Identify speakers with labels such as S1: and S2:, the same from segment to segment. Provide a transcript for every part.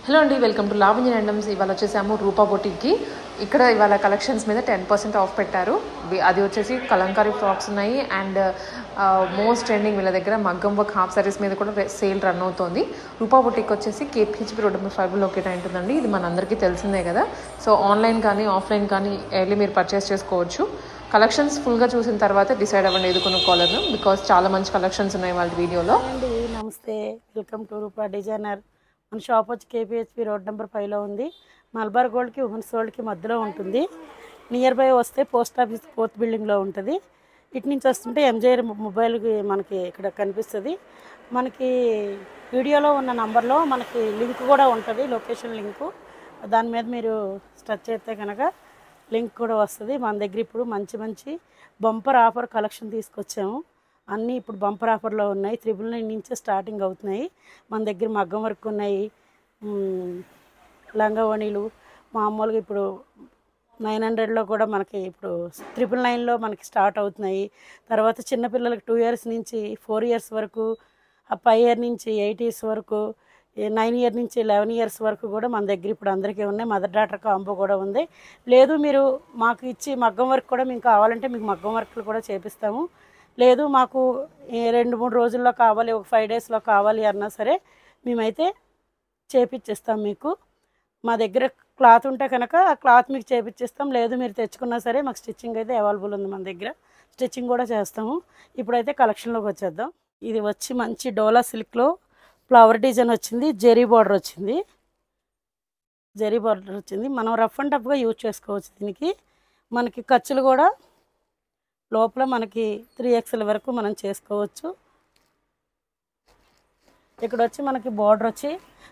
S1: Hello అండి, welcome to Lavanya randoms. ఇవాళ వచ్చేసాము రూపా బొటిక్కి. ఇక్కడ ఇవాళ కలెక్షన్స్ మీద 10% ఆఫ్ పెట్టారు. అది వచ్చేసి కలంకారీ ఫ్రాక్స్ ఉన్నాయి అండ్ మోస్ట్ ట్రెండింగ్ వీళ్ళ దగ్గర మగ్గం వర్క్ హాఫ్ సారీస్ మీద కూడా సేల్ రన్ అవుతుంది. రూపా బొటిక్ వచ్చేసి కేపీహెచ్పీ రోడ్ నెంబర్ 5 లొకేట్ అయి ఉంటుందండి. ఇది మనందరికీ తెలిసిందే కదా. సో ఆన్లైన్ కానీ ఆఫ్లైన్ కానీ వెళ్ళి మీరు పర్చేస్ చేసుకోవచ్చు. కలెక్షన్స్ ఫుల్గా చూసిన తర్వాత డిసైడ్ అవ్వండి ఏది కొనుక్కోవాలను, బికాస్ చాలా మంచి కలెక్షన్స్ ఉన్నాయి వాళ్ళ వీడియోలో.
S2: అండి నమస్తే, వెల్కమ్ టు రూపా డిజైనర్. మన షాప్ వచ్చి కేపీహెచ్పీ రోడ్ నెంబర్ 5లో ఉంది. మల్బార్ గోల్డ్కి ఉమెన్స్ గోల్డ్కి మధ్యలో ఉంటుంది. నియర్ బై వస్తే పోస్ట్ ఆఫీస్ 4th బిల్డింగ్లో ఉంటుంది. ఇటు నుంచి వస్తుంటే ఎంజే మొబైల్కి మనకి ఇక్కడ కనిపిస్తుంది. మనకి వీడియోలో ఉన్న నంబర్లో మనకి లింక్ కూడా ఉంటుంది, లొకేషన్ లింకు. దాని మీద మీరు టచ్ చేస్తే కనుక లింక్ కూడా వస్తుంది. మన దగ్గర ఇప్పుడు మంచి మంచి బంపర్ ఆఫర్ కలెక్షన్ తీసుకొచ్చాము. అన్నీ ఇప్పుడు బంపర్ ఆఫర్లో ఉన్నాయి. 999 నుంచే స్టార్టింగ్ అవుతున్నాయి. మన దగ్గర మగ్గం వర్క్ ఉన్నాయి, లంగావణీలు మామూలుగా ఇప్పుడు 900లో కూడా మనకి ఇప్పుడు 999లో మనకి స్టార్ట్ అవుతున్నాయి. తర్వాత చిన్నపిల్లలకి 2 ఇయర్స్ నుంచి 4 ఇయర్స్ వరకు, 5 ఇయర్ నుంచి 8 ఇయర్స్ వరకు, 9 ఇయర్ నుంచి 11 ఇయర్స్ వరకు కూడా మన దగ్గర ఇప్పుడు అందరికీ ఉన్నాయి. మదర్ డాటర్ కాంబో కూడా ఉంది. లేదు మీరు మాకు ఇచ్చి మగ్గం వర్క్ కూడా మీకు కావాలంటే మీకు మగ్గం వర్క్లు కూడా చేపిస్తాము. లేదు మాకు 2-3 రోజుల్లో కావాలి, ఒక 5 డేస్లో కావాలి అన్నా సరే మేమైతే చేపిచ్చేస్తాం మీకు. మా దగ్గర క్లాత్ ఉంటే కనుక ఆ క్లాత్ మీకు చేపిచ్చేస్తాం. లేదు మీరు తెచ్చుకున్నా సరే మాకు స్టిచ్చింగ్ అయితే అవైలబుల్ ఉంది. మన దగ్గర స్టిచ్చింగ్ కూడా చేస్తాము. ఇప్పుడైతే కలెక్షన్లోకి వచ్చేద్దాం. ఇది వచ్చి మంచి డోలా సిల్క్లో ఫ్లవర్ డిజైన్ వచ్చింది, జెరీ బార్డర్ వచ్చింది. జెరీ బార్డర్ వచ్చింది. మనం రఫ్ అండ్ టఫ్గా యూజ్ చేసుకోవచ్చు. దీనికి మనకి ఖర్చులు కూడా లోపల మనకి 3XL వరకు మనం చేసుకోవచ్చు. ఇక్కడ వచ్చి మనకి బార్డర్ వచ్చి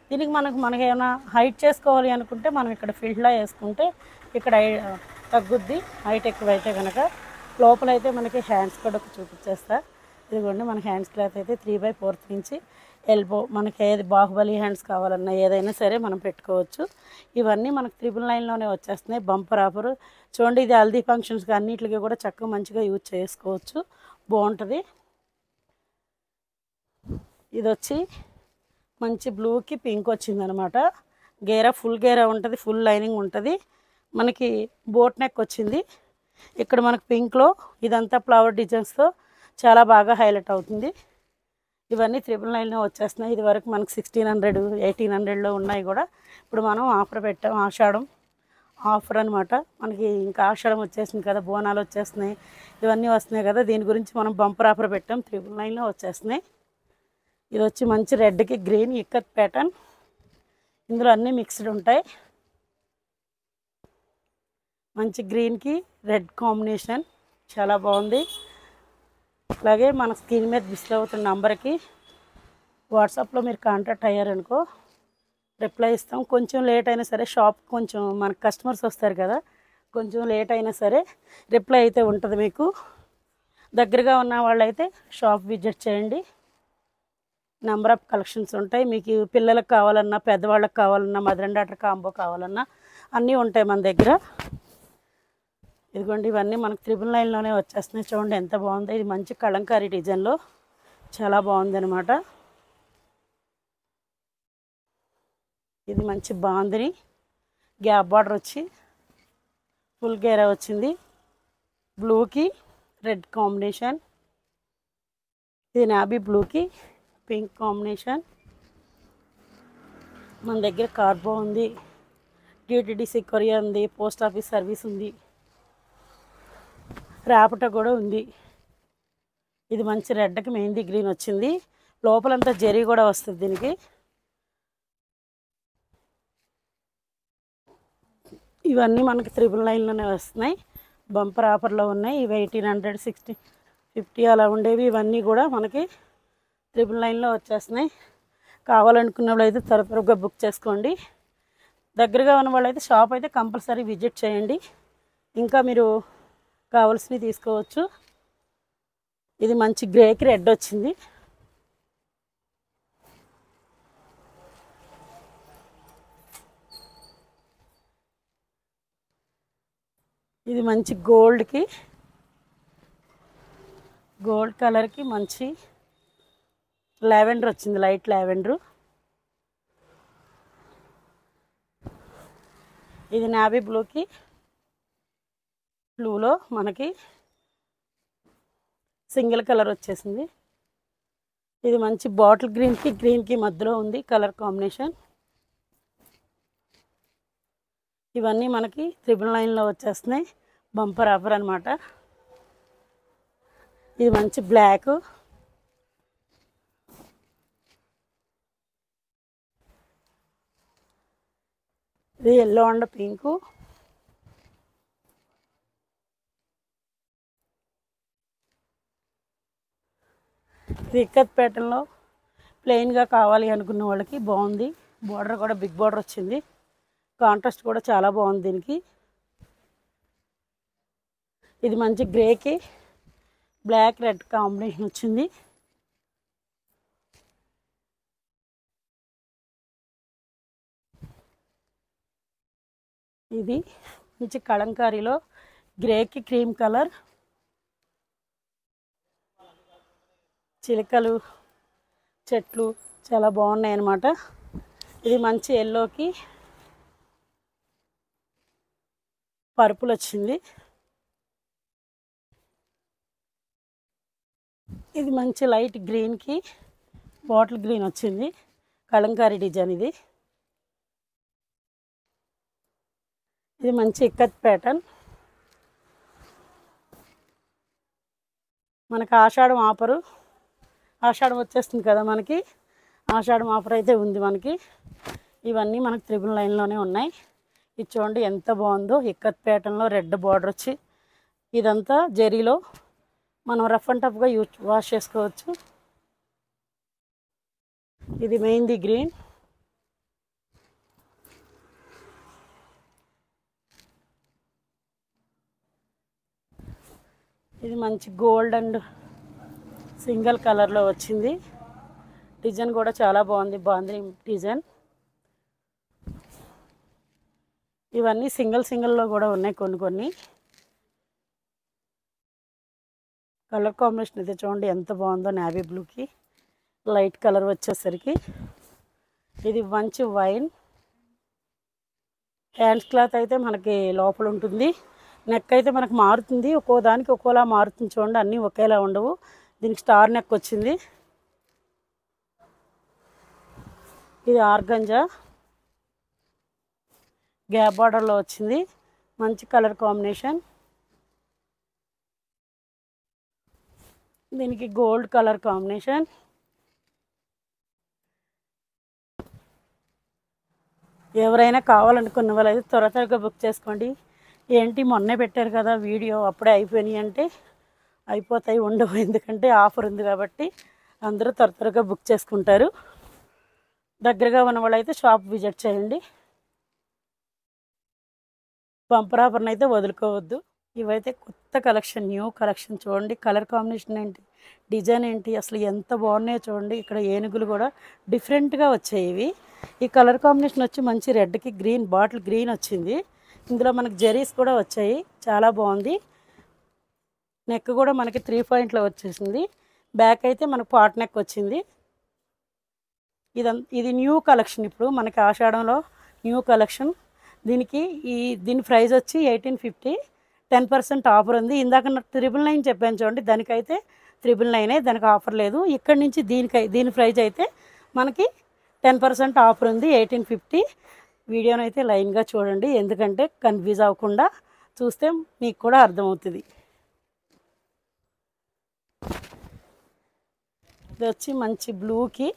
S2: దీనికి మనకి ఏమైనా హైట్ చేసుకోవాలి అనుకుంటే మనం ఇక్కడ ఫిల్డ్లా వేసుకుంటే ఇక్కడ తగ్గుద్ది. హైట్ ఎక్కువైతే కనుక లోపలైతే మనకి హ్యాండ్స్ కూడా చూపించేస్తా. ఇదిగోండి మన హ్యాండ్స్ క్లాత్ అయితే 3/4 నుంచి ఎల్బో మనకి ఏది బాహుబలి హ్యాండ్స్ కావాలన్నా ఏదైనా సరే మనం పెట్టుకోవచ్చు. ఇవన్నీ మనకు 999లోనే వచ్చేస్తున్నాయి. బంపర్ ఆఫర్ చూడండి. ఇది హల్దీ ఫంక్షన్స్కి అన్నిటికీ కూడా చక్కగా మంచిగా యూజ్ చేసుకోవచ్చు, బాగుంటుంది. ఇది వచ్చి మంచి బ్లూకి పింక్ వచ్చిందనమాట. గేరా ఫుల్ గేరా ఉంటుంది, ఫుల్ లైనింగ్ ఉంటుంది. మనకి బోట్ నెక్ వచ్చింది. ఇక్కడ మనకు పింక్లో ఇదంతా ఫ్లవర్ డిజైన్స్తో చాలా బాగా హైలైట్ అవుతుంది. ఇవన్నీ 999లో వచ్చేస్తున్నాయి. ఇది వరకు మనకు 1600, 1800లో ఉన్నాయి కూడా. ఇప్పుడు మనం ఆఫర్ పెట్టాం, ఆషాఢం ఆఫర్ అనమాట. మనకి ఇంకా ఆషాఢం వచ్చేసింది కదా, బోనాలు వచ్చేస్తున్నాయి, ఇవన్నీ వస్తున్నాయి కదా. దీని గురించి మనం బంపర్ ఆఫర్ పెట్టాం. 999లో వచ్చేస్తున్నాయి. ఇది వచ్చి మంచి రెడ్కి గ్రీన్ ఇక్కత్ ప్యాటర్న్. ఇందులో అన్నీ మిక్స్డ్ ఉంటాయి. మంచి గ్రీన్కి రెడ్ కాంబినేషన్ చాలా బాగుంది. అలాగే మన స్క్రీన్ మీద డిస్ప్లే అవుతున్న నంబర్కి వాట్సాప్లో మీరు కాంటాక్ట్ అయ్యారనుకో రిప్లై ఇస్తాం. కొంచెం లేట్ అయినా సరే షాప్ కొంచెం మనకు కస్టమర్స్ వస్తారు కదా, కొంచెం లేట్ అయినా సరే రిప్లై అయితే ఉంటుంది. మీకు దగ్గరగా ఉన్న వాళ్ళైతే షాప్ విజిట్ చేయండి. నెంబర్ ఆఫ్ కలెక్షన్స్ ఉంటాయి. మీకు పిల్లలకు కావాలన్నా, పెద్దవాళ్ళకి కావాలన్నా, మదర్ అండ్ డాటర్ కాంబో కావాలన్నా అన్నీ ఉంటాయి మన దగ్గర. ఇదిగోండి ఇవన్నీ మనకు 999లోనే వచ్చేస్తున్నాయి. చూడండి ఎంత బాగుందో. ఇది మంచి కలంకారీ డిజైన్లో చాలా బాగుంది అనమాట. ఇది మంచి బాందిని గ్యాప్ బార్డర్ వచ్చి ఫుల్ గేరా వచ్చింది. బ్లూకి రెడ్ కాంబినేషన్. ఇది నాబీ బ్లూకి పింక్ కాంబినేషన్. మన దగ్గర కార్బో ఉంది, డిటిడిసి కొరియర్ ఉంది, పోస్ట్ ఆఫీస్ సర్వీస్ ఉంది, ర్యాపిటో కూడా ఉంది. ఇది మంచి రెడ్కి మెహందీ గ్రీన్ వచ్చింది. లోపలంతా జెరీ కూడా వస్తుంది దీనికి. ఇవన్నీ మనకి 999లోనే వస్తున్నాయి. బంపర్ ఆఫర్లో ఉన్నాయి. ఇవి 1800, 60, 50 అలా ఉండేవి. ఇవన్నీ కూడా మనకి 999లో వచ్చేస్తున్నాయి. కావాలనుకున్నప్పుడు అయితే త్వరగా బుక్ చేసుకోండి. దగ్గరగా ఉన్న వాళ్ళైతే షాప్ అయితే కంపల్సరీ విజిట్ చేయండి. ఇంకా మీరు కావాల్సినవి తీసుకోవచ్చు. ఇది మంచి గ్రేకి రెడ్ వచ్చింది. ఇది మంచి గోల్డ్ కలర్కి మంచి లావెండర్ వచ్చింది, లైట్ లావెండర్. ఇది నావీ బ్లూకి బ్లూలో మనకి సింగిల్ కలర్ వచ్చేసింది. ఇది మంచి బాటిల్ గ్రీన్కి మధ్యలో ఉంది కలర్ కాంబినేషన్. ఇవన్నీ మనకి 999లో వచ్చేస్తున్నాయి. బంపర్ ఆఫర్ అనమాట. ఇది మంచి బ్లాక్, ఇది ఎల్లో అండ్ పింకు, ఇది ఇక్కత్ ప్యాటర్న్లో ప్లెయిన్గా కావాలి అనుకున్న వాళ్ళకి బాగుంది. బార్డర్ కూడా బిగ్ బార్డర్ వచ్చింది. కాంట్రాస్ట్ కూడా చాలా బాగుంది దీనికి. ఇది మంచి గ్రేకి బ్లాక్ రెడ్ కాంబినేషన్ వచ్చింది. ఇది మంచి కలంకారీలో గ్రేకి క్రీమ్ కలర్, చిలకలు చెట్లు చాలా బాగున్నాయి అన్నమాట. ఇది మంచి ఎల్లోకి పర్పుల్ వచ్చింది. ఇది మంచి లైట్ గ్రీన్కి బాటిల్ గ్రీన్ వచ్చింది. కలంకారీ డిజైన్ ఇది. ఇది మంచి ఇక్కత్ ప్యాటర్న్. మనకు ఆషాఢం వచ్చేస్తుంది కదా మనకి. ఆషాఢం ఆఫర్ అయితే ఉంది మనకి. ఇవన్నీ మనకు 999లోనే ఉన్నాయి. ఇది చూడండి ఎంత బాగుందో. ఇక్కత్ ప్యాటర్న్లో రెడ్ బార్డర్ వచ్చి ఇదంతా జరీలో మనం రఫ్ అండ్ టఫ్గా వాష్ చేసుకోవచ్చు. ఇది మెహందీ గ్రీన్, ఇది మంచి గోల్డ్ అండ్ సింగిల్ కలర్లో వచ్చింది. డిజైన్ కూడా చాలా బాగుంది, బాందిని డిజైన్. ఇవన్నీ సింగిల్లో కూడా ఉన్నాయి కొన్ని. కలర్ కాంబినేషన్ అయితే చూడండి ఎంత బాగుందో. నేవీ బ్లూకి లైట్ కలర్ వచ్చేసరికి ఇది మంచి వైన్. హ్యాండ్స్ క్లాత్ అయితే మనకి లోపల ఉంటుంది. నెక్ అయితే మనకు మారుతుంది, ఒక్కో దానికి ఒక్కోలా మారుతుంది చూడండి. అన్నీ ఒకేలా ఉండవు. దీనికి స్టార్ నెక్ వచ్చింది. ఇది ఆర్గంజా గ్యాప్ బార్డర్లో వచ్చింది. మంచి కలర్ కాంబినేషన్. దీనికి గోల్డ్ కలర్ కాంబినేషన్. ఎవరైనా కావాలనుకున్న వాళ్ళైతే త్వరగా బుక్ చేసుకోండి. ఏంటి మొన్నే పెట్టారు కదా వీడియో, అప్పుడే అయిపోయినాయి అంటే అయిపోతాయి, ఉండవు. ఎందుకంటే ఆఫర్ ఉంది కాబట్టి అందరూ త్వరగా బుక్ చేసుకుంటారు. దగ్గరగా ఉన్న వాళ్ళైతే షాప్ విజిట్ చేయండి. బంపర్ ఆఫర్ని అయితే వదులుకోవద్దు. ఇవైతే కొత్త కలెక్షన్, న్యూ కలెక్షన్. చూడండి కలర్ కాంబినేషన్ ఏంటి, డిజైన్ ఏంటి, అసలు ఎంత బాగున్నాయో చూడండి. ఇక్కడ ఏనుగులు కూడా డిఫరెంట్గా వచ్చాయి. ఇవి ఈ కలర్ కాంబినేషన్ వచ్చి మంచి రెడ్కి గ్రీన్, బాటిల్ గ్రీన్ వచ్చింది. ఇందులో మనకి జరీస్ కూడా వచ్చాయి, చాలా బాగుంది. నెక్ కూడా మనకి 3 పాయింట్లో వచ్చేసింది. బ్యాక్ అయితే మనకు పాట్ నెక్ వచ్చింది. ఇది న్యూ కలెక్షన్, ఇప్పుడు మనకి ఆషాఢంలో న్యూ కలెక్షన్. దీని ప్రైస్ వచ్చి 1850, 10% ఆఫర్ ఉంది. ఇందాక 999 చెప్పాను చూడండి, దానికైతే 999, దానికి ఆఫర్ లేదు. ఇక్కడి నుంచి దీని ప్రైస్ అయితే మనకి 10% ఆఫర్ ఉంది, 1850. వీడియోని అయితే లైన్గా చూడండి, ఎందుకంటే కన్ఫ్యూజ్ అవ్వకుండా చూస్తే మీకు కూడా అర్థమవుతుంది. ఇది వచ్చి మంచి బ్లూకి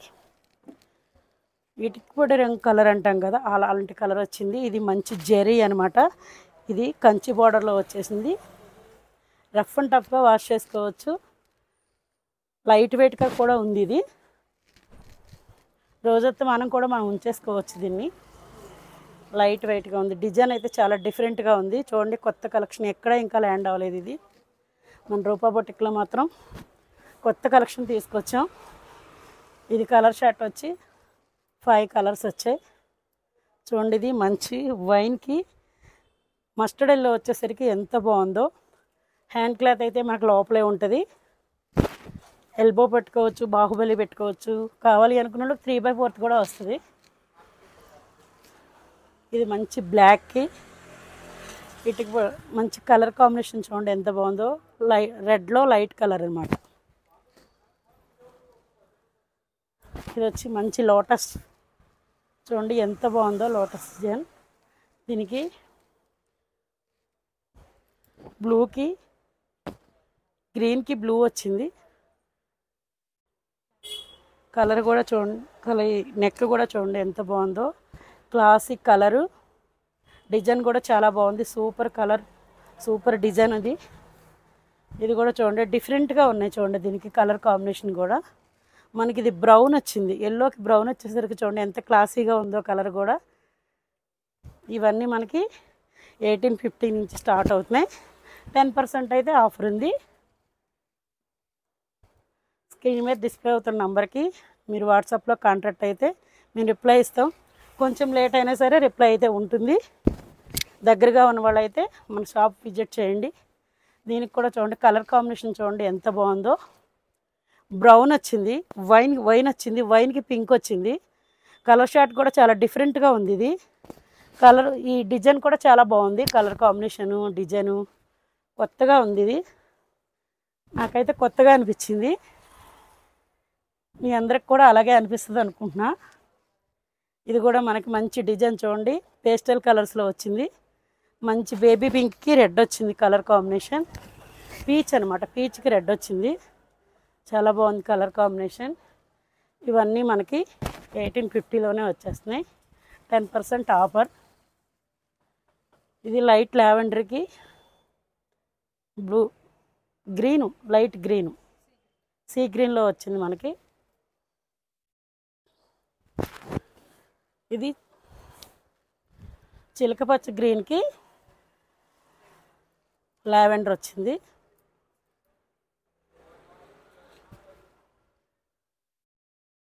S2: వీటికి కూడా రంగు కలర్ అంటాం కదా, అలాంటి కలర్ వచ్చింది. ఇది మంచి జెరీ అనమాట. ఇది కంచి బార్డర్లో వచ్చేసింది. రఫ్ అండ్ టఫ్గా వాష్ చేసుకోవచ్చు. లైట్ వెయిట్గా కూడా ఉంది. ఇది రోజంతా మనం ఉంచేసుకోవచ్చు. దీన్ని లైట్ వెయిట్గా ఉంది. డిజైన్ అయితే చాలా డిఫరెంట్గా ఉంది. చూడండి కొత్త కలెక్షన్, ఎక్కడ ఇంకా ల్యాండ్ అవ్వలేదు. ఇది మన రూపా బొటిక్లో మాత్రం కొత్త కలెక్షన్ తీసుకొచ్చాం. ఇది కలర్ షర్ట్ వచ్చి 5 కలర్స్ వచ్చాయి చూడండి. ఇది మంచి వైన్కి మస్టర్డ్ ఎల్లో వచ్చేసరికి ఎంత బాగుందో. హ్యాండ్ క్లాత్ అయితే మనకు లోపలే ఉంటుంది. ఎల్బో పెట్టుకోవచ్చు, బాహుబలి పెట్టుకోవచ్చు. కావాలి అనుకున్న 3/4 కూడా వస్తుంది. ఇది మంచి బ్లాక్కి వీటికి మంచి కలర్ కాంబినేషన్ చూడండి ఎంత బాగుందో. రెడ్లో లైట్ కలర్ అనమాట. ఇది వచ్చి మంచి లోటస్ చూడండి ఎంత బాగుందో లోటస్ డిజైన్. దీనికి బ్లూకి గ్రీన్కి బ్లూ వచ్చింది. కలర్ కూడా చూడండి, నెక్ కూడా చూడండి ఎంత బాగుందో. క్లాసిక్ కలరు, డిజైన్ కూడా చాలా బాగుంది. సూపర్ కలర్, సూపర్ డిజైన్ అది. ఇది కూడా చూడండి డిఫరెంట్గా ఉన్నాయి చూడండి. దీనికి కలర్ కాంబినేషన్ కూడా మనకి ఇది బ్రౌన్ వచ్చింది. ఎల్లోకి బ్రౌన్ వచ్చేసరికి చూడండి ఎంత క్లాసీగా ఉందో కలర్ కూడా. ఇవన్నీ మనకి 1850 నుంచి స్టార్ట్ అవుతున్నాయి. 10% అయితే ఆఫర్ ఉంది. స్క్రీన్ మీద డిస్ప్లే అవుతున్న నెంబర్కి మీరు వాట్సాప్లో కాంటాక్ట్ అయితే మేము రిప్లై ఇస్తాం. కొంచెం లేట్ అయినా సరే రిప్లై అయితే ఉంటుంది. దగ్గరగా ఉన్న వాళ్ళైతే మన షాప్ విజిట్ చేయండి. దీనికి కూడా చూడండి కలర్ కాంబినేషన్ చూడండి ఎంత బాగుందో. బ్రౌన్ వచ్చింది, వైన్ వచ్చింది, వైన్కి పింక్ వచ్చింది. కలర్ షార్ట్ కూడా చాలా డిఫరెంట్గా ఉంది. ఇది కలర్, ఈ డిజైన్ కూడా చాలా బాగుంది. కలర్ కాంబినేషను, డిజైను కొత్తగా ఉంది. ఇది నాకైతే కొత్తగా అనిపించింది. మీ అందరికి కూడా అలాగే అనిపిస్తుంది అనుకుంటున్నా. ఇది కూడా మనకి మంచి డిజైన్ చూడండి, పేస్టల్ కలర్స్లో వచ్చింది. మంచి బేబీ పింక్కి రెడ్ వచ్చింది కలర్ కాంబినేషన్. పీచ్ అనమాట, పీచ్కి రెడ్ వచ్చింది. చాలా బాగుంది కలర్ కాంబినేషన్. ఇవన్నీ మనకి 1850లోనే వచ్చేస్తున్నాయి. 10% ఆఫర్. ఇది లైట్ లావెండర్కి blue, green, light green, sea గ్రీన్లో వచ్చింది మనకి. ఇది చిలకపచ్చ గ్రీన్కి లావెండర్ వచ్చింది.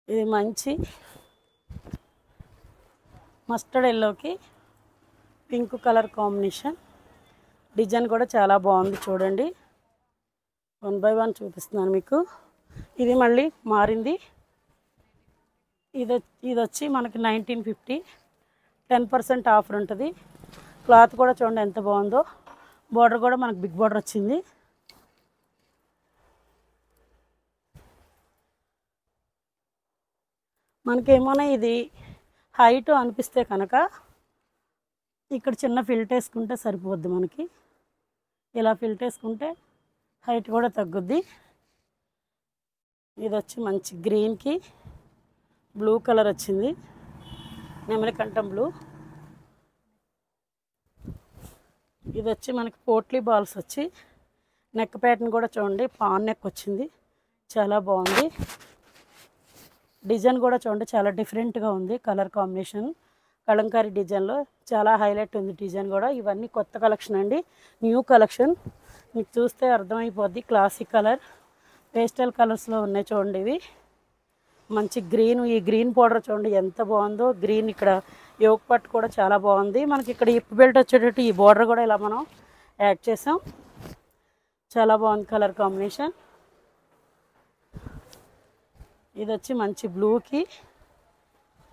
S2: ఇది మంచి మస్టర్డ్ ఎల్లోకి పింక్ కలర్ కాంబినేషన్. డిజైన్ కూడా చాలా బాగుంది చూడండి. 1 by 1 చూపిస్తున్నాను మీకు. ఇది మళ్ళీ మారింది. ఇది వచ్చి మనకి 1950, 10% ఆఫర్ ఉంటుంది. క్లాత్ కూడా చూడండి ఎంత బాగుందో. బార్డర్ కూడా మనకు బిగ్ బార్డర్ వచ్చింది. మనకేమోనా ఇది హైట్ అనిపిస్తే కనుక ఇక్కడ చిన్న ఫిల్ట్ వేసుకుంటే సరిపోద్ది. మనకి ఇలా ఫిల్ట్ వేసుకుంటే హైట్ కూడా తగ్గుద్ది. ఇది వచ్చి మంచి గ్రీన్కి బ్లూ కలర్ వచ్చింది, నెమలికంఠం బ్లూ. ఇది వచ్చి మనకి పోట్లీ బాల్స్ వచ్చి నెక్ ప్యాటర్న్ కూడా చూడండి పాన్ నెక్ వచ్చింది. చాలా బాగుంది. డిజైన్ కూడా చూడండి చాలా డిఫరెంట్గా ఉంది. కలర్ కాంబినేషన్ కలంకారీ డిజైన్లో చాలా హైలైట్ ఉంది డిజైన్ కూడా. ఇవన్నీ కొత్త కలెక్షన్ అండి, న్యూ కలెక్షన్. మీకు చూస్తే అర్థమైపోద్ది. క్లాసిక్ కలర్, పేస్టల్ కలర్స్లో ఉన్నాయి చూడండి. ఇవి మంచి గ్రీన్, ఈ గ్రీన్ పౌడర్ చూడండి ఎంత బాగుందో. గ్రీన్ ఇక్కడ యోక్ పట్టు కూడా చాలా బాగుంది. మనకి ఇక్కడ హిప్ బెల్ట్ వచ్చేటట్టు ఈ బార్డర్ కూడా ఇలా మనం యాడ్ చేసాం. చాలా బాగుంది కలర్ కాంబినేషన్. ఇది వచ్చి మంచి బ్లూకి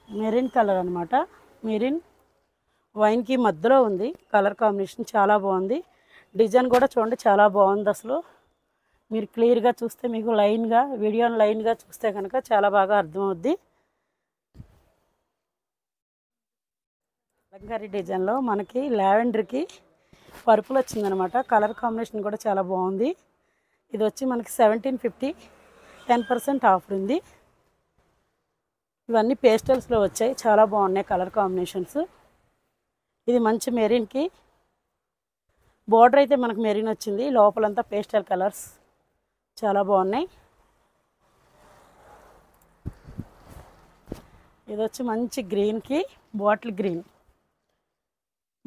S2: మెరిన్ కలర్ అనమాట. మెరిన్ వైన్కి మధ్యలో ఉంది కలర్ కాంబినేషన్. చాలా బాగుంది. డిజైన్ కూడా చూడండి చాలా బాగుంది. అసలు మీరు క్లియర్గా చూస్తే మీకు లైన్గా, వీడియోని లైన్గా చూస్తే కనుక చాలా బాగా అర్థమవుద్ది. కలంకారీ డిజైన్లో మనకి లావెండర్కి పర్పుల్ వచ్చిందనమాట. కలర్ కాంబినేషన్ కూడా చాలా బాగుంది. ఇది వచ్చి మనకి 1750, 10% ఆఫర్ ఉంది. ఇవన్నీ పేస్టల్స్లో వచ్చాయి, చాలా బాగున్నాయి కలర్ కాంబినేషన్స్. ఇది మంచి మెరీన్కి బార్డర్ అయితే మనకు మెరీన్ వచ్చింది, లోపలంతా పేస్టల్ కలర్స్ చాలా బాగున్నాయి. ఇది వచ్చి మంచి గ్రీన్కి బాటిల్ గ్రీన్,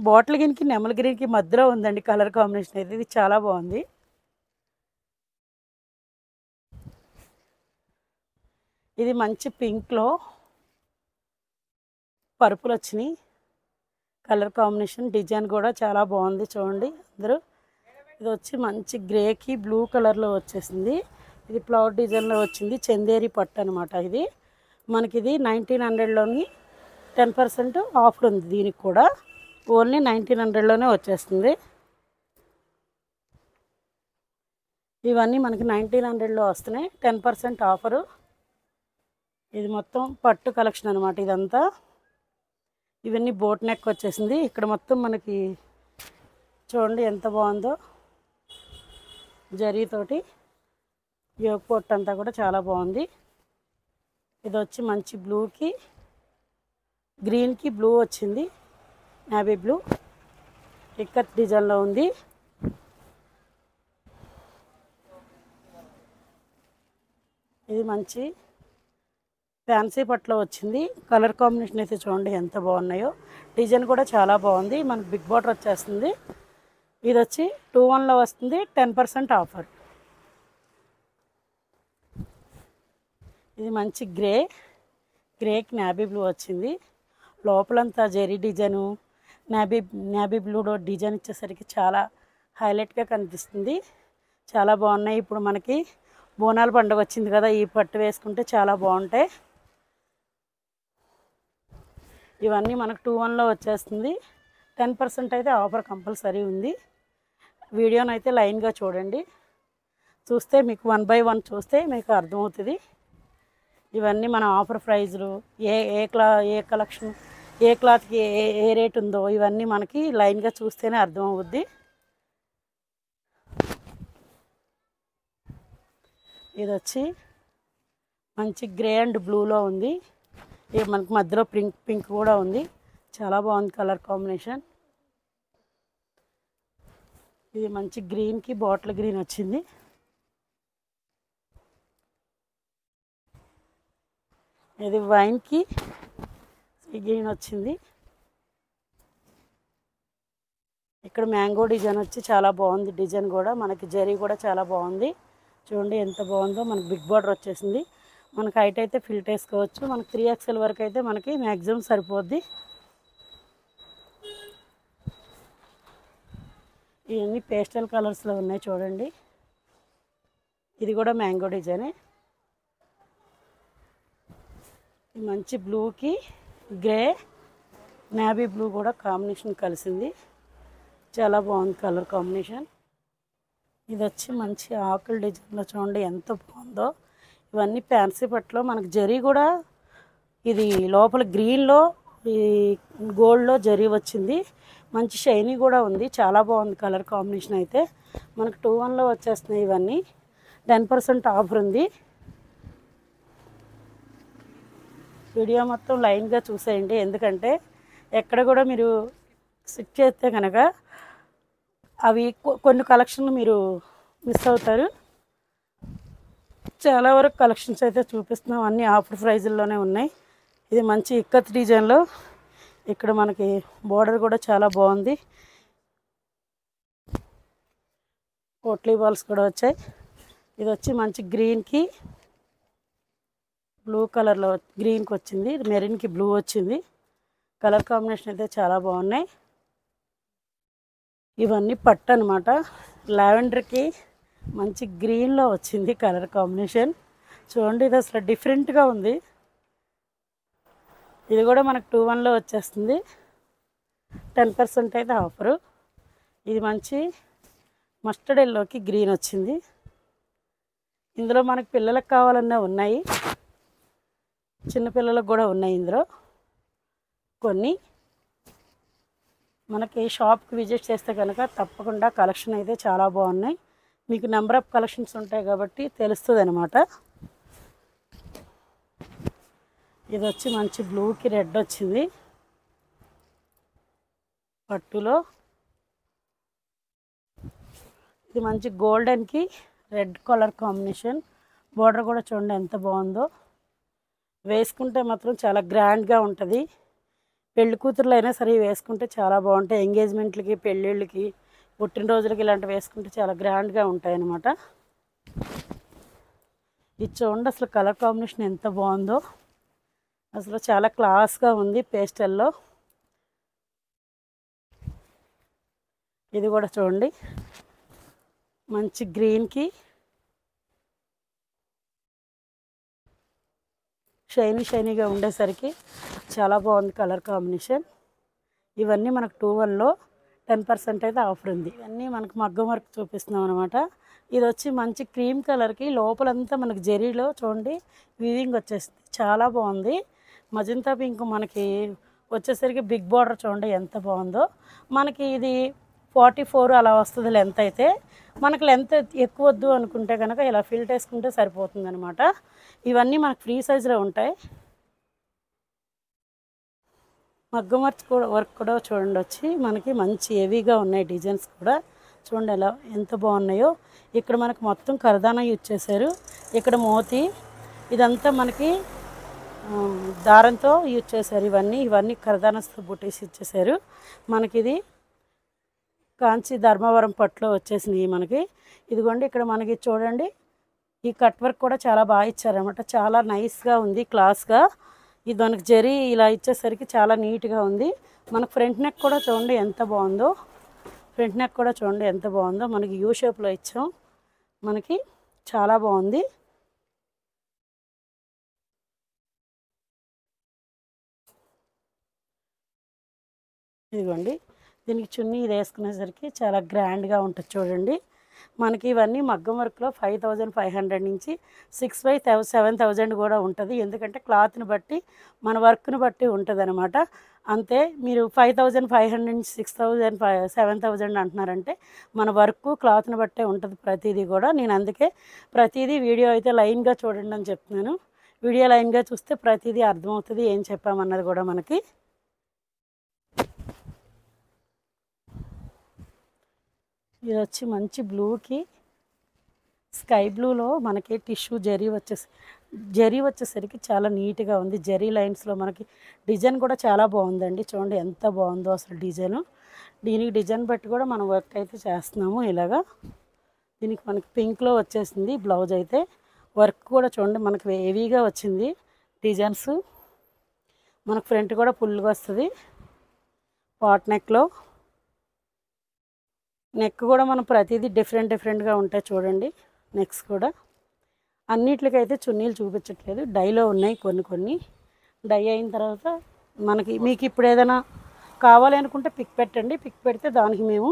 S2: బాటిల్ గ్రీన్కి నెమల్ గ్రీన్కి మధ్యలో ఉందండి కలర్ కాంబినేషన్ అయితే. ఇది చాలా బాగుంది. ఇది మంచి పింక్లో పర్పుల్ వచ్చినాయి కలర్ కాంబినేషన్. డిజైన్ కూడా చాలా బాగుంది చూడండి అందరూ. ఇది వచ్చి మంచి గ్రేకి బ్లూ కలర్లో వచ్చేసింది. ఇది ఫ్లవర్ డిజైన్లో వచ్చింది, చందేరి పట్టు అనమాట. ఇది మనకి ఇది 1900లోని 10% ఆఫర్ ఉంది. దీనికి కూడా ఓన్లీ 1900లోనే వచ్చేస్తుంది. ఇవన్నీ మనకి 1900లో వస్తున్నాయి, 10% ఆఫరు. ఇది మొత్తం పట్టు కలెక్షన్ అనమాట ఇదంతా. ఇవన్నీ బోట్ నెక్ వచ్చేసింది. ఇక్కడ మొత్తం మనకి చూడండి ఎంత బాగుందో, జరీతోటి యోగ్ పొట్టు అంతా కూడా చాలా బాగుంది. ఇది వచ్చి మంచి బ్లూకి గ్రీన్కి బ్లూ వచ్చింది, నేవీ బ్లూ ఇక్కత్ డిజైన్లో ఉంది. ఇది మంచి ఫ్యాన్సీ పట్లో వచ్చింది. కలర్ కాంబినేషన్ అయితే చూడండి ఎంత బాగున్నాయో, డిజైన్ కూడా చాలా బాగుంది. మనకు బిగ్ బార్డర్ వచ్చేస్తుంది. ఇది వచ్చి 2-1లో వస్తుంది, 10% ఆఫర్. ఇది మంచి గ్రేకి నాబీ బ్లూ వచ్చింది. లోపలంతా జెరీ డిజైను, నాబీ బ్లూలో డిజైన్ ఇచ్చేసరికి చాలా హైలైట్గా కనిపిస్తుంది. చాలా బాగున్నాయి. ఇప్పుడు మనకి బోనాల పండుగ వచ్చింది కదా, ఈ పట్టు వేసుకుంటే చాలా బాగుంటాయి. ఇవన్నీ మనకు 2-1లో వచ్చేస్తుంది. 10% అయితే ఆఫర్ కంపల్సరీ ఉంది. వీడియోని అయితే లైన్గా చూడండి, చూస్తే మీకు 1 by 1 చూస్తే మీకు అర్థమవుతుంది. ఇవన్నీ మన ఆఫర్ ప్రైజులు, ఏ కలెక్షన్ ఏ క్లాత్కి ఏ రేట్ ఉందో ఇవన్నీ మనకి లైన్గా చూస్తేనే అర్థమవుద్ది. ఇది వచ్చి మంచి గ్రే అండ్ బ్లూలో ఉంది. ఇది మనకి మధ్యలో పింక్ కూడా ఉంది. చాలా బాగుంది కలర్ కాంబినేషన్. ఇది మంచి గ్రీన్కి బాటిల్ గ్రీన్ వచ్చింది. ఇది వైన్కి గ్రీన్ వచ్చింది. ఇక్కడ మ్యాంగో డిజైన్ వచ్చి చాలా బాగుంది. డిజైన్ కూడా మనకి జరీ కూడా చాలా బాగుంది. చూడండి ఎంత బాగుందో. మనకి బిగ్ బార్డర్ వచ్చేసింది. మనకి హైట్ అయితే ఫిల్ట్ వేసుకోవచ్చు. మనకి 3XL వరకు అయితే మనకి మ్యాక్సిమం సరిపోద్ది. ఇవన్నీ పేస్టల్ కలర్స్లో ఉన్నాయి చూడండి. ఇది కూడా మ్యాంగో డిజైనే. మంచి బ్లూకి గ్రే నావీ బ్లూ కూడా కాంబినేషన్ కలిసింది. చాలా బాగుంది కలర్ కాంబినేషన్. ఇది వచ్చి మంచి ఆకుల డిజైన్లో చూడండి ఎంత బాగుందో. ఇవన్నీ ఫ్యాన్సీ పట్లో మనకు జరీ కూడా ఇది లోపల గ్రీన్లో ఈ గోల్డ్లో జరీ వచ్చింది. మంచి షైనీ కూడా ఉంది. చాలా బాగుంది కలర్ కాంబినేషన్ అయితే. మనకు 2-1లో వచ్చేస్తున్నాయి ఇవన్నీ. 10% ఆఫర్ ఉంది. వీడియో మొత్తం లైన్గా చూసేయండి, ఎందుకంటే ఎక్కడ కూడా మీరు స్కిప్ చేస్తే కనుక అవి కొన్ని కలెక్షన్లు మీరు మిస్ అవుతారు. చాలా వరకు కలెక్షన్స్ అయితే చూపిస్తున్నాం, అన్నీ ఆఫర్ ప్రైజుల్లోనే ఉన్నాయి. ఇది మంచి ఇక్కత్ డిజైన్లో ఇక్కడ మనకి బోర్డర్ కూడా చాలా బాగుంది. పోట్లీ బాల్స్ కూడా వచ్చాయి. ఇది వచ్చి మంచి గ్రీన్కి బ్లూ కలర్లో గ్రీన్కి వచ్చింది, మెరీన్కి బ్లూ వచ్చింది. కలర్ కాంబినేషన్ అయితే చాలా బాగున్నాయి. ఇవన్నీ పట్టు అనమాట. లావెండర్కి మంచి గ్రీన్లో వచ్చింది కలర్ కాంబినేషన్. చూడండి ఇది అసలు డిఫరెంట్గా ఉంది. ఇది కూడా మనకు 2-1లో వచ్చేస్తుంది. 10% అయితే ఆఫరు. ఇది మంచి మస్టర్డ్ ఎల్లోకి గ్రీన్ వచ్చింది. ఇందులో మనకు పిల్లలకు కావాలన్నా ఉన్నాయి, చిన్నపిల్లలకు కూడా ఉన్నాయి ఇందులో కొన్ని. మనకి షాప్కి విజిట్ చేస్తే కనుక తప్పకుండా కలెక్షన్ అయితే చాలా బాగున్నాయి. మీకు నెంబర్ ఆఫ్ కలెక్షన్స్ ఉంటాయి కాబట్టి తెలుస్తుంది అనమాట. ఇది వచ్చి మంచి బ్లూకి రెడ్ వచ్చింది పట్టులో. ఇది మంచి గోల్డెన్కి రెడ్ కలర్ కాంబినేషన్. బోర్డర్ కూడా చూడండి ఎంత బాగుందో. వేసుకుంటే మాత్రం చాలా గ్రాండ్గా ఉంటుంది. పెళ్లి కూతుర్లు అయినా సరే వేసుకుంటే చాలా బాగుంటాయి. ఎంగేజ్మెంట్లకి, పెళ్ళిళ్ళకి, పుట్టినరోజులకి ఇలాంటివి వేసుకుంటే చాలా గ్రాండ్గా ఉంటాయి అన్నమాట. ఇది చూడండి అసలు కలర్ కాంబినేషన్ ఎంత బాగుందో. అసలు చాలా క్లాస్గా ఉంది పేస్టల్లో. ఇది కూడా చూడండి మంచి గ్రీన్కి షైనీగా ఉండేసరికి చాలా బాగుంది కలర్ కాంబినేషన్. ఇవన్నీ మనకు 2-1లో 10% అయితే ఆఫర్ ఉంది. ఇవన్నీ మనకు మగ్గం వర్క్ చూపిస్తున్నాం అనమాట. ఇది వచ్చి మంచి క్రీమ్ కలర్కి లోపలంతా మనకి జెరీలో చూడండి వీవింగ్ వచ్చేసింది, చాలా బాగుంది. మజంతా పింక్ మనకి వచ్చేసరికి బిగ్ బార్డర్ చూడండి ఎంత బాగుందో. మనకి ఇది 44 అలా వస్తుంది లెంత్ అయితే. మనకు లెంత్ ఎక్కువ వద్దు అనుకుంటే కనుక ఇలా ఫిల్ట్ వేసుకుంటే సరిపోతుంది అనమాట. ఇవన్నీ మనకు ఫ్రీ సైజులో ఉంటాయి. మగ్గం వర్క్ కూడా చూడండి వచ్చి మనకి మంచి హెవీగా ఉన్నాయి. డిజైన్స్ కూడా చూడండి ఎలా ఎంత బాగున్నాయో. ఇక్కడ మనకు మొత్తం కరదానా యూజ్ చేశారు. ఇక్కడ మోతి ఇదంతా మనకి దారంతో యూజ్ చేశారు. ఇవన్నీ కరదానాస్తో బుటీస్ ఇచ్చేసారు. మనకి ఇది కాంచి ధర్మవరం పట్టులో వచ్చేసినాయి మనకి. ఇదిగోండి ఇక్కడ మనకి చూడండి ఈ కట్ వర్క్ కూడా చాలా బాగా ఇచ్చారనమాట. చాలా నైస్గా ఉంది, క్లాస్గా. ఇది మనకి జరీ ఇలా ఇచ్చేసరికి చాలా నీట్గా ఉంది. మనకు ఫ్రంట్ నెక్ కూడా చూడండి ఎంత బాగుందో. ఫ్రంట్ నెక్ కూడా చూడండి ఎంత బాగుందో. మనకి యూ షేప్లో ఇచ్చాం. మనకి చాలా బాగుంది. ఇదిగోండి దీనికి చున్నీ ఇది వేసుకునేసరికి చాలా గ్రాండ్గా ఉంటుంది చూడండి. మనకి ఇవన్నీ మగ్గం వర్క్లో 5500 నుంచి 6,000-7,000 కూడా ఉంటుంది. ఎందుకంటే క్లాత్ని బట్టి మన వర్క్ని బట్టి ఉంటుంది అనమాట. అంతే మీరు 5500 నుంచి 6000 7,000 అంటున్నారంటే మన వర్క్ క్లాత్ని బట్టే ఉంటుంది ప్రతిదీ కూడా. నేను అందుకే ప్రతిదీ వీడియో అయితే లైన్గా చూడండి అని చెప్తున్నాను. వీడియో లైన్గా చూస్తే ప్రతిదీ అర్థమవుతుంది ఏం చెప్పామన్నది కూడా మనకి. ఇది వచ్చి మంచి బ్లూకి స్కై బ్లూలో మనకి టిష్యూ జరీ వచ్చేసరికి చాలా నీట్గా ఉంది. జరీ లైన్స్లో మనకి డిజైన్ కూడా చాలా బాగుందండి. చూడండి ఎంత బాగుందో అసలు డిజైను. దీనికి డిజైన్ బట్టి కూడా మనం వర్క్ అయితే చేస్తున్నాము ఇలాగా. దీనికి మనకి పింక్లో వచ్చేసింది బ్లౌజ్ అయితే. వర్క్ కూడా చూడండి మనకి హెవీగా వచ్చింది డిజైన్స్. మనకు ఫ్రంట్ కూడా ఫుల్గా వస్తుంది. పాట్ నెక్లో నెక్ కూడా మనం ప్రతిదీ డిఫరెంట్గా ఉంటాయి చూడండి. నెక్స్ కూడా అన్నిట్లకైతే చున్నీలు చూపించట్లేదు, డైలో ఉన్నాయి కొన్ని. డై అయిన తర్వాత మీకు ఇప్పుడు ఏదైనా కావాలి అనుకుంటే పిక్ పెట్టండి. పిక్ పెడితే దానికి మేము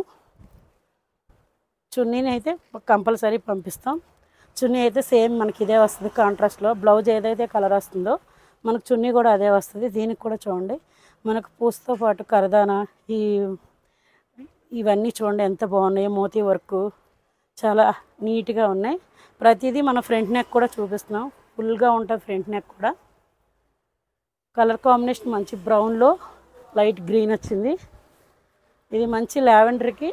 S2: చున్నీని అయితే కంపల్సరీ పంపిస్తాం. చున్నీ అయితే సేమ్ మనకి ఇదే వస్తుంది కాంట్రాస్ట్లో. బ్లౌజ్ ఏదైతే కలర్ వస్తుందో మనకు చున్నీ కూడా అదే వస్తుంది. దీనికి కూడా చూడండి మనకు పూసతో పాటు కరదానా ఇవన్నీ చూడండి ఎంత బాగున్నాయో. మోతీ వర్క్ చాలా నీట్గా ఉన్నాయి. ప్రతిదీ మన ఫ్రంట్ నెక్ కూడా చూపిస్తున్నాం. ఫుల్గా ఉంటుంది ఫ్రంట్ నెక్ కూడా. కలర్ కాంబినేషన్ మంచి బ్రౌన్లో లైట్ గ్రీన్ వచ్చింది. ఇది మంచి లావెండర్కి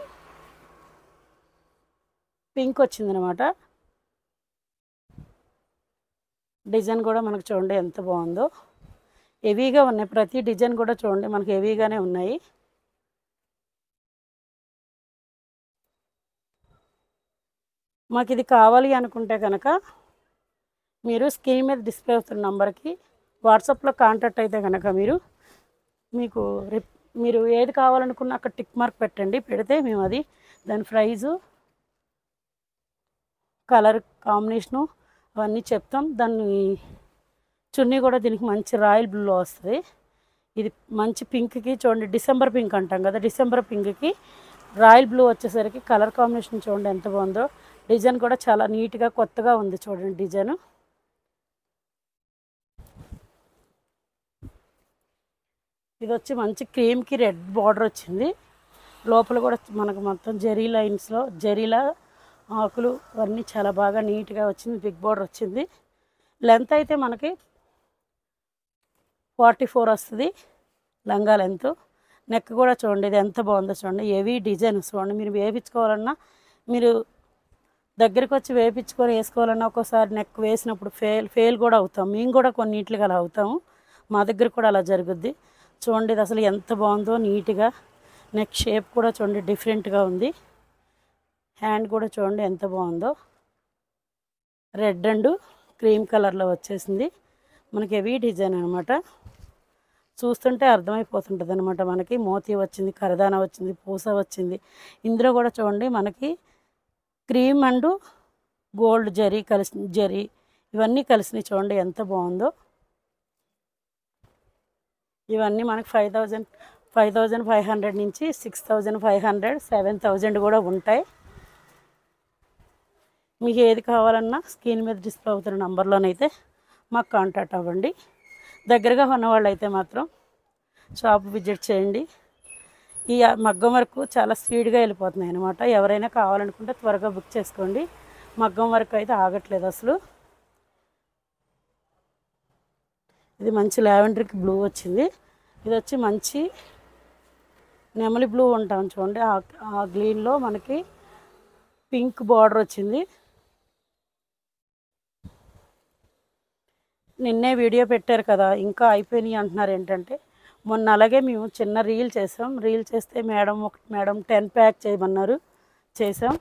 S2: పింక్ వచ్చిందనమాట. డిజైన్ కూడా మనకు చూడండి ఎంత బాగుందో. హెవీగా ఉన్నాయి. ప్రతి డిజైన్ కూడా చూడండి మనకు హెవీగానే ఉన్నాయి. మాకు ఇది కావాలి అనుకుంటే కనుక మీరు స్క్రీన్ మీద డిస్ప్లే అవుతున్న నంబర్కి వాట్సాప్లో కాంటాక్ట్ అయితే కనుక మీరు ఏది కావాలనుకున్న అక్కడ టిక్ మార్క్ పెట్టండి. పెడితే మేము అది దాని ప్రైజు కలర్ కాంబినేషను అవన్నీ చెప్తాం. దాన్ని చున్నీ కూడా దీనికి మంచి రాయల్ బ్లూలో వస్తుంది. ఇది మంచి పింక్కి చూడండి డిసెంబర్ పింక్ అంటాం కదా, డిసెంబర్ పింక్కి రాయల్ బ్లూ వచ్చేసరికి కలర్ కాంబినేషన్ చూడండి ఎంత బాగుందో. డిజైన్ కూడా చాలా నీట్గా కొత్తగా ఉంది చూడండి డిజైన్. ఇది వచ్చి మంచి క్రీమ్కి రెడ్ బార్డర్ వచ్చింది. లోపల కూడా మనకు మొత్తం జెరీ లైన్స్లో జెరీలా ఆకులు అన్నీ చాలా బాగా నీట్గా వచ్చింది. బిగ్ బార్డర్ వచ్చింది. లెంత్ అయితే మనకి 44 వస్తుంది లంగా లెంత్. నెక్ కూడా చూడండి ఇది ఎంత బాగుందో చూడండి. హెవీ డిజైన్ చూడండి. మీరు వేయించుకోవాలన్నా మీరు దగ్గరికి వచ్చి వేయించుకొని వేసుకోవాలన్నా ఒక్కోసారి నెక్ వేసినప్పుడు ఫెయిల్ కూడా అవుతాం. మేము కూడా కొన్నింటికి అలా అవుతాము. మా దగ్గర కూడా అలా జరుగుద్ది. చూడండి ఇది అసలు ఎంత బాగుందో నీట్గా. నెక్ షేప్ కూడా చూడండి డిఫరెంట్గా ఉంది. హ్యాండ్ కూడా చూడండి ఎంత బాగుందో. రెడ్ అండ్ క్రీమ్ కలర్లో వచ్చేసింది. మనకి హెవీ డిజైన్ అనమాట. చూస్తుంటే అర్థమైపోతుంటుంది అనమాట. మనకి మోతీ వచ్చింది, కరదానా వచ్చింది, పూస వచ్చింది. ఇందులో కూడా చూడండి మనకి క్రీమ్ అండ్ గోల్డ్ జరీ ఇవన్నీ కలిసినాయి చూడండి ఎంత బాగుందో. ఇవన్నీ మనకి 5,500 నుంచి 6,500 7,000 కూడా ఉంటాయి. మీకు ఏది కావాలన్నా స్క్రీన్ మీద డిస్ప్లే అవుతున్న నంబర్లోనైతే మాకు కాంటాక్ట్ అవ్వండి. దగ్గరగా ఉన్నవాళ్ళు అయితే మాత్రం షాప్ విజిట్ చేయండి. ఈ మగ్గం వర్క్ చాలా స్పీడ్గా వెళ్ళిపోతున్నాయి అన్నమాట. ఎవరైనా కావాలనుకుంటే త్వరగా బుక్ చేసుకోండి. మగ్గం వర్క్ అయితే ఆగట్లేదు అసలు. ఇది మంచి లావెండర్కి బ్లూ వచ్చింది. ఇది వచ్చి మంచి నెమలి బ్లూ ఉంటాం చూడండి, ఆ గ్రీన్లో మనకి పింక్ బార్డర్ వచ్చింది. నిన్నే వీడియో పెట్టారు కదా ఇంకా అయిపోయినాయి అంటున్నారు. ఏంటంటే మొన్న అలాగే మేము చిన్న రీల్ చేసాం. రీల్ చేస్తే మేడం 10 ప్యాక్ చేయమన్నారు, చేసాం.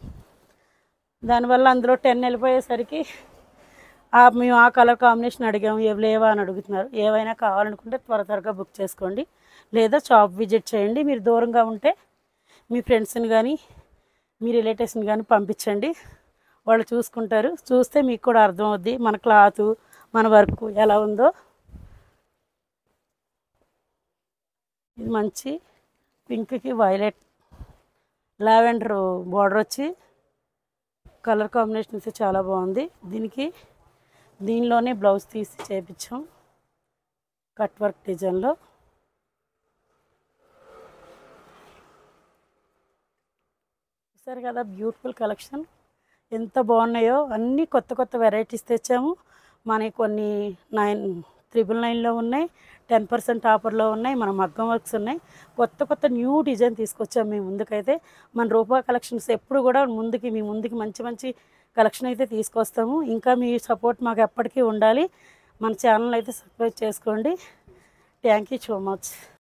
S2: దానివల్ల అందులో 10 వెళ్ళిపోయేసరికి మేము ఆ కలర్ కాంబినేషన్ అడిగాము, ఏవి లేవా అని అడుగుతున్నారు. ఏవైనా కావాలనుకుంటే త్వరగా బుక్ చేసుకోండి, లేదా షాప్ విజిట్ చేయండి. మీరు దూరంగా ఉంటే మీ ఫ్రెండ్స్ని కానీ మీ రిలేటివ్స్ని కానీ పంపించండి, వాళ్ళు చూసుకుంటారు. చూస్తే మీకు కూడా అర్థమవుద్ది మన క్లాత్ మన వర్క్ ఎలా ఉందో. ఇది మంచి పింక్కి వైలెట్ లావెండర్ బార్డర్ వచ్చి కలర్ కాంబినేషన్ అయితే చాలా బాగుంది. దీనిలోనే బ్లౌజ్ తీసి చేయించాం కట్ వర్క్ డిజైన్లో. చూసారు కదా బ్యూటిఫుల్ కలెక్షన్ ఎంత బాగున్నాయో. అన్నీ కొత్త వెరైటీస్ తెచ్చాము. మనకి కొన్ని 999లో ఉన్నాయి, 10% ఆఫర్లో ఉన్నాయి, మన మగ్గం వర్క్స్ ఉన్నాయి. కొత్త న్యూ డిజైన్ తీసుకొచ్చాము మీ ముందుకైతే. మన రూపా కలెక్షన్స్ ఎప్పుడు కూడా మీ ముందుకి మంచి కలెక్షన్ అయితే తీసుకొస్తాము. ఇంకా మీ సపోర్ట్ మాకు ఎప్పటికీ ఉండాలి. మన ఛానల్ అయితే సబ్స్క్రైబ్ చేసుకోండి. Thank you so much.